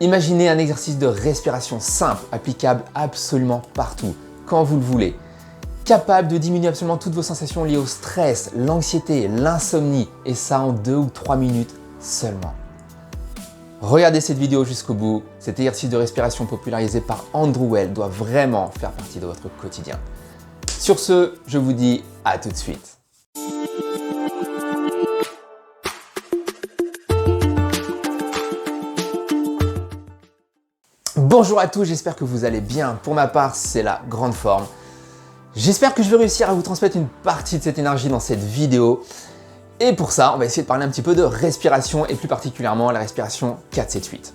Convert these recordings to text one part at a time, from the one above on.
Imaginez un exercice de respiration simple, applicable absolument partout, quand vous le voulez. Capable de diminuer absolument toutes vos sensations liées au stress, l'anxiété, l'insomnie, et ça en 2 ou 3 minutes seulement. Regardez cette vidéo jusqu'au bout, cet exercice de respiration popularisé par Andrew Weil doit vraiment faire partie de votre quotidien. Sur ce, je vous dis à tout de suite. Bonjour à tous, j'espère que vous allez bien. Pour ma part, c'est la grande forme. J'espère que je vais réussir à vous transmettre une partie de cette énergie dans cette vidéo. Et pour ça, on va essayer de parler un petit peu de respiration et plus particulièrement la respiration 4-7-8.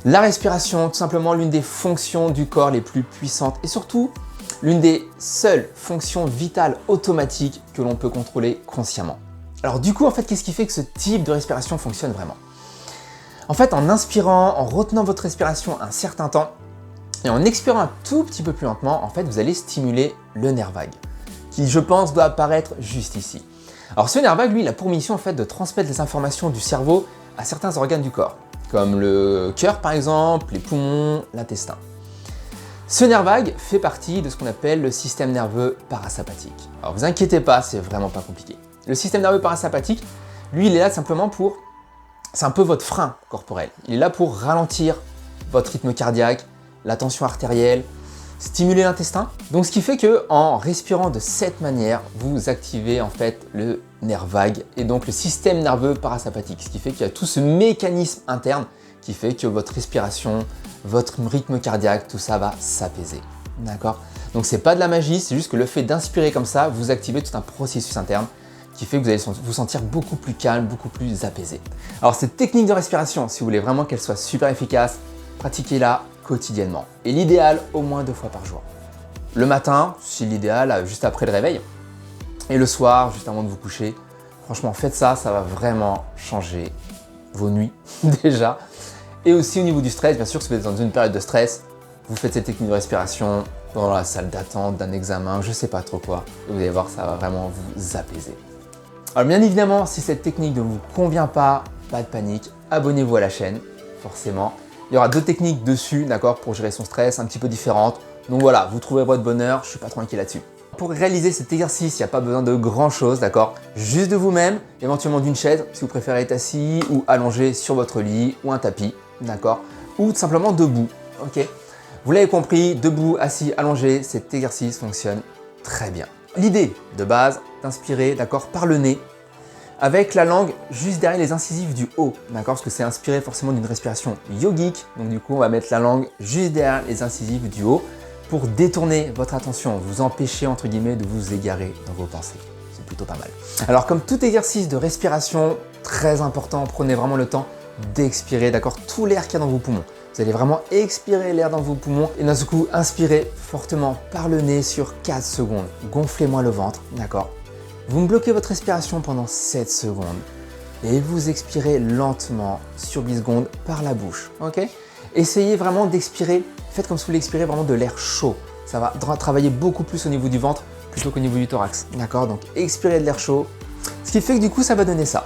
La respiration, tout simplement l'une des fonctions du corps les plus puissantes et surtout l'une des seules fonctions vitales automatiques que l'on peut contrôler consciemment. Alors du coup, en fait, qu'est-ce qui fait que ce type de respiration fonctionne vraiment ? En fait, en inspirant, en retenant votre respiration un certain temps et en expirant un tout petit peu plus lentement, en fait, vous allez stimuler le nerf vague, qui, je pense, doit apparaître juste ici. Alors ce nerf vague, lui, il a pour mission en fait de transmettre les informations du cerveau à certains organes du corps, comme le cœur par exemple, les poumons, l'intestin. Ce nerf vague fait partie de ce qu'on appelle le système nerveux parasympathique. Alors vous inquiétez pas, c'est vraiment pas compliqué. Le système nerveux parasympathique, lui, il est là simplement pour... C'est un peu votre frein corporel. Il est là pour ralentir votre rythme cardiaque, la tension artérielle, stimuler l'intestin. Donc ce qui fait que en respirant de cette manière, vous activez en fait le nerf vague et donc le système nerveux parasympathique. Ce qui fait qu'il y a tout ce mécanisme interne qui fait que votre respiration, votre rythme cardiaque, tout ça va s'apaiser. D'accord ? Donc c'est pas de la magie, c'est juste que le fait d'inspirer comme ça, vous activez tout un processus interne qui fait que vous allez vous sentir beaucoup plus calme, beaucoup plus apaisé. Alors cette technique de respiration, si vous voulez vraiment qu'elle soit super efficace, pratiquez-la quotidiennement. Et l'idéal, au moins 2 fois par jour. Le matin, c'est l'idéal, juste après le réveil. Et le soir, juste avant de vous coucher. Franchement, faites ça, ça va vraiment changer vos nuits déjà. Et aussi au niveau du stress, bien sûr, si vous êtes dans une période de stress, vous faites cette technique de respiration dans la salle d'attente d'un examen, je sais pas trop quoi. Et vous allez voir, ça va vraiment vous apaiser. Alors bien évidemment, si cette technique ne vous convient pas, pas de panique, abonnez-vous à la chaîne, forcément. Il y aura 2 techniques dessus, d'accord, pour gérer son stress, un petit peu différentes. Donc voilà, vous trouverez votre bonheur, je suis pas trop inquiet là-dessus. Pour réaliser cet exercice, il n'y a pas besoin de grand chose, d'accord? Juste de vous-même, éventuellement d'une chaise, si vous préférez être assis ou allongé sur votre lit ou un tapis, d'accord? Ou tout simplement debout, ok? Vous l'avez compris, debout, assis, allongé, cet exercice fonctionne très bien. L'idée de base, d'inspirer, d'accord, par le nez, avec la langue juste derrière les incisives du haut, d'accord, parce que c'est inspiré forcément d'une respiration yogique, donc du coup on va mettre la langue juste derrière les incisives du haut pour détourner votre attention, vous empêcher entre guillemets de vous égarer dans vos pensées. C'est plutôt pas mal. Alors comme tout exercice de respiration, très important, prenez vraiment le temps d'expirer, d'accord, tout l'air qu'il y a dans vos poumons. Vous allez vraiment expirer l'air dans vos poumons et d'un seul coup, inspirez fortement par le nez sur 4 secondes. Gonflez-moi le ventre, d'accord? Vous me bloquez votre respiration pendant 7 secondes et vous expirez lentement sur 10 secondes par la bouche, ok? Essayez vraiment d'expirer, faites comme si vous voulez expirer vraiment de l'air chaud. Ça va travailler beaucoup plus au niveau du ventre plutôt qu'au niveau du thorax, d'accord? Donc expirez de l'air chaud, ce qui fait que du coup, ça va donner ça.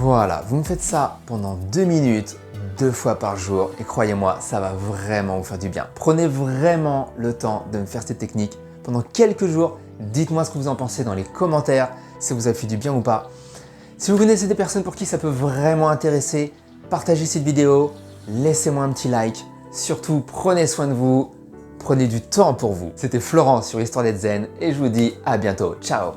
Voilà, vous me faites ça pendant 2 minutes, 2 fois par jour et croyez-moi, ça va vraiment vous faire du bien. Prenez vraiment le temps de me faire cette technique pendant quelques jours. Dites-moi ce que vous en pensez dans les commentaires, si ça vous a fait du bien ou pas. Si vous connaissez des personnes pour qui ça peut vraiment intéresser, partagez cette vidéo, laissez-moi un petit like. Surtout, prenez soin de vous, prenez du temps pour vous. C'était Florent sur Histoire d'être zen et je vous dis à bientôt. Ciao!